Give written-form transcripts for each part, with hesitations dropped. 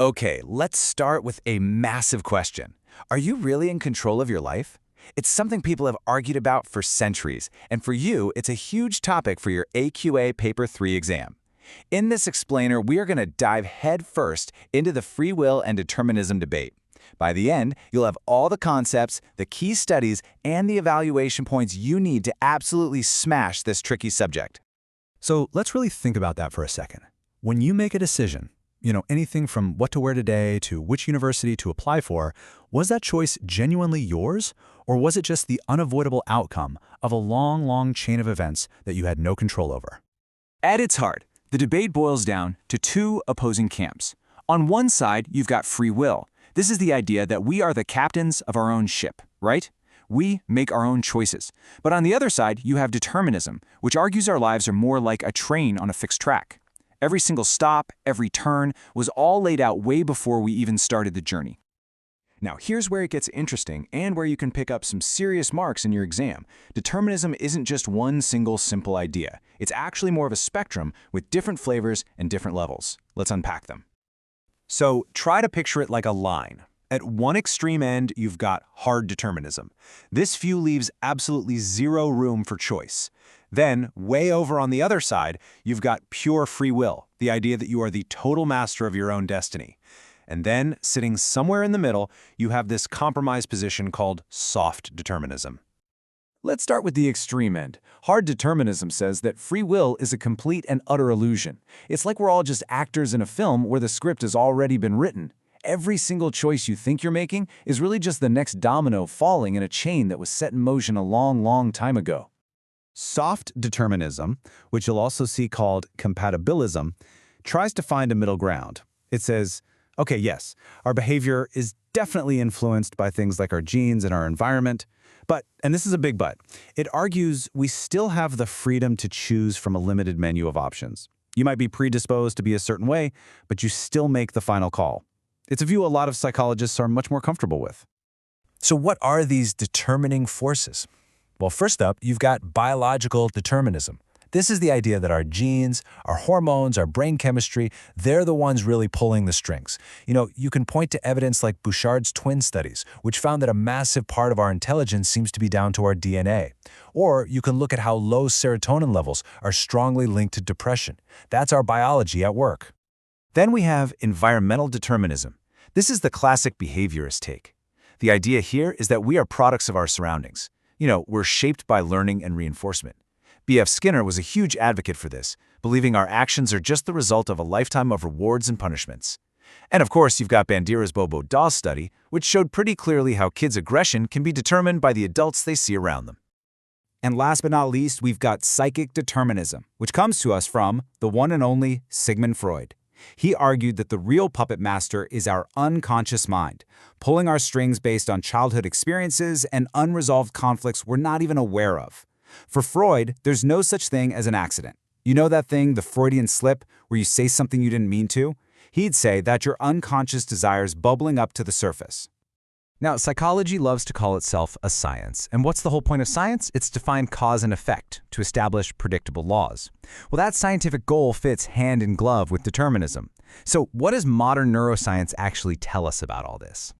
Okay, let's start with a massive question. Are you really in control of your life? It's something people have argued about for centuries, and for you, it's a huge topic for your AQA Paper 3 exam. In this explainer, we are going to dive head first into the free will and determinism debate. By the end, you'll have all the concepts, the key studies, and the evaluation points you need to absolutely smash this tricky subject. So let's really think about that for a second. When you make a decision, anything from what to wear today to which university to apply for, was that choice genuinely yours? Or was it just the unavoidable outcome of a long, long chain of events that you had no control over? At its heart, the debate boils down to two opposing camps. On one side, you've got free will. This is the idea that we are the captains of our own ship, right? We make our own choices. But on the other side, you have determinism, which argues our lives are more like a train on a fixed track. Every single stop, every turn, was all laid out way before we even started the journey. Now, here's where it gets interesting and where you can pick up some serious marks in your exam. Determinism isn't just one single simple idea. It's actually more of a spectrum with different flavors and different levels. Let's unpack them. So try to picture it like a line. At one extreme end, you've got hard determinism. This view leaves absolutely zero room for choice. Then, way over on the other side, you've got pure free will, the idea that you are the total master of your own destiny. And then, sitting somewhere in the middle, you have this compromise position called soft determinism. Let's start with the extreme end. Hard determinism says that free will is a complete and utter illusion. It's like we're all just actors in a film where the script has already been written. Every single choice you think you're making is really just the next domino falling in a chain that was set in motion a long, long time ago. Soft determinism, which you'll also see called compatibilism, tries to find a middle ground. It says, okay, yes, our behavior is definitely influenced by things like our genes and our environment, but, and this is a big but, it argues we still have the freedom to choose from a limited menu of options. You might be predisposed to be a certain way, but you still make the final call. It's a view a lot of psychologists are much more comfortable with. So what are these determining forces? Well, first up, you've got biological determinism. This is the idea that our genes, our hormones, our brain chemistry, they're the ones really pulling the strings. You can point to evidence like Bouchard's twin studies, which found that a massive part of our intelligence seems to be down to our DNA. Or you can look at how low serotonin levels are strongly linked to depression. That's our biology at work. Then we have environmental determinism. This is the classic behaviorist take. The idea here is that we are products of our surroundings. We're shaped by learning and reinforcement. B.F. Skinner was a huge advocate for this, believing our actions are just the result of a lifetime of rewards and punishments. And of course, you've got Bandira's Bobo Dawes study, which showed pretty clearly how kids' aggression can be determined by the adults they see around them. And last but not least, we've got psychic determinism, which comes to us from the one and only Sigmund Freud. He argued that the real puppet master is our unconscious mind, pulling our strings based on childhood experiences and unresolved conflicts we're not even aware of. For Freud, there's no such thing as an accident. You know that thing, the Freudian slip, where you say something you didn't mean to? He'd say that's your unconscious desires bubbling up to the surface. Now, psychology loves to call itself a science. And what's the whole point of science? It's to find cause and effect, to establish predictable laws. Well, that scientific goal fits hand in glove with determinism. So what does modern neuroscience actually tell us about all this?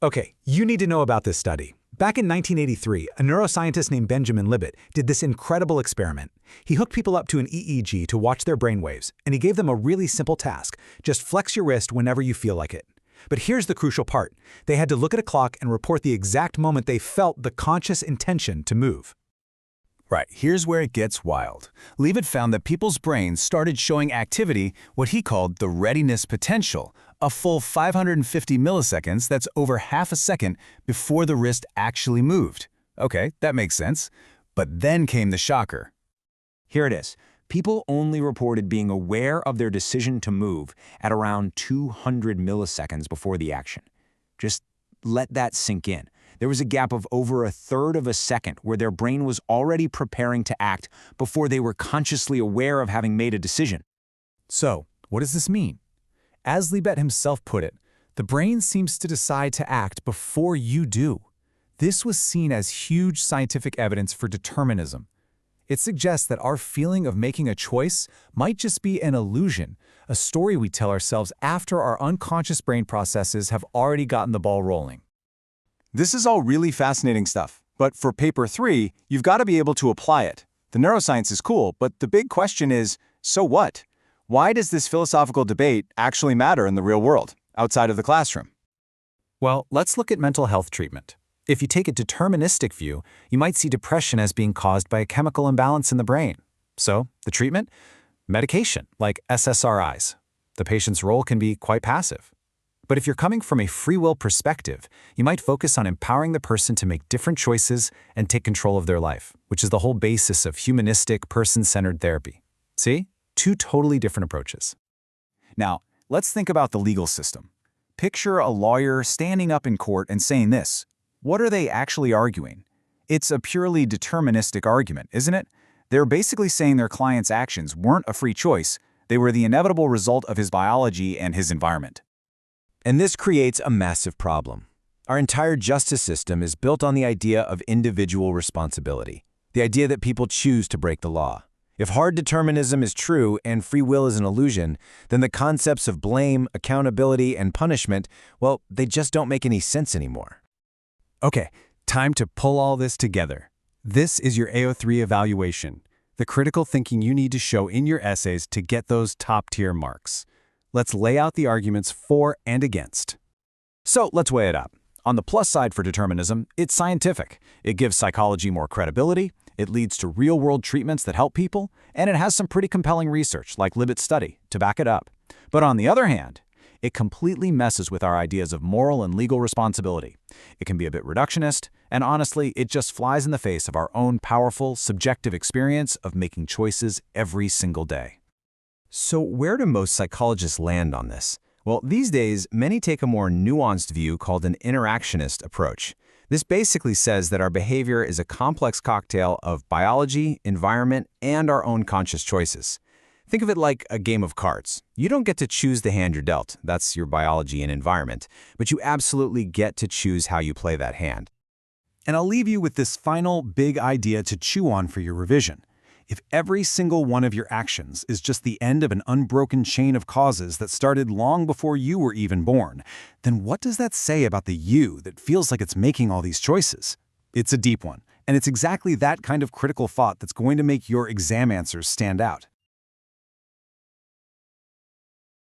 Okay, you need to know about this study. Back in 1983, a neuroscientist named Benjamin Libet did this incredible experiment. He hooked people up to an EEG to watch their brainwaves, and he gave them a really simple task. Just flex your wrist whenever you feel like it. But here's the crucial part. They had to look at a clock and report the exact moment they felt the conscious intention to move. Right, here's where it gets wild. Libet found that people's brains started showing activity, what he called the readiness potential, a full 550 milliseconds, that's over half a second, before the wrist actually moved. Okay, that makes sense. But then came the shocker. Here it is. People only reported being aware of their decision to move at around 200 milliseconds before the action. Just let that sink in. There was a gap of over a third of a second where their brain was already preparing to act before they were consciously aware of having made a decision. So, what does this mean? As Libet himself put it, the brain seems to decide to act before you do. This was seen as huge scientific evidence for determinism. It suggests that our feeling of making a choice might just be an illusion, a story we tell ourselves after our unconscious brain processes have already gotten the ball rolling. This is all really fascinating stuff, but for paper 3, you've got to be able to apply it. The neuroscience is cool, but the big question is, so what? Why does this philosophical debate actually matter in the real world, outside of the classroom? Well, let's look at mental health treatment. If you take a deterministic view, you might see depression as being caused by a chemical imbalance in the brain. So, the treatment? Medication, like SSRIs. The patient's role can be quite passive. But if you're coming from a free will perspective, you might focus on empowering the person to make different choices and take control of their life, which is the whole basis of humanistic, person-centered therapy. See? Two totally different approaches. Now, let's think about the legal system. Picture a lawyer standing up in court and saying this. What are they actually arguing? It's a purely deterministic argument, isn't it? They're basically saying their client's actions weren't a free choice, they were the inevitable result of his biology and his environment. And this creates a massive problem. Our entire justice system is built on the idea of individual responsibility, the idea that people choose to break the law. If hard determinism is true and free will is an illusion, then the concepts of blame, accountability, and punishment, well, they just don't make any sense anymore. Okay, time to pull all this together. This is your AO3 evaluation, the critical thinking you need to show in your essays to get those top-tier marks. Let's lay out the arguments for and against. So let's weigh it up. On the plus side for determinism, it's scientific. It gives psychology more credibility, it leads to real-world treatments that help people, and it has some pretty compelling research, like Libet's study, to back it up. But on the other hand, it completely messes with our ideas of moral and legal responsibility. It can be a bit reductionist, and honestly, it just flies in the face of our own powerful, subjective experience of making choices every single day. So where do most psychologists land on this? Well, these days, many take a more nuanced view called an interactionist approach. This basically says that our behavior is a complex cocktail of biology, environment, and our own conscious choices. Think of it like a game of cards. You don't get to choose the hand you're dealt. That's your biology and environment. But you absolutely get to choose how you play that hand. And I'll leave you with this final big idea to chew on for your revision. If every single one of your actions is just the end of an unbroken chain of causes that started long before you were even born, then what does that say about the you that feels like it's making all these choices? It's a deep one, and it's exactly that kind of critical thought that's going to make your exam answers stand out.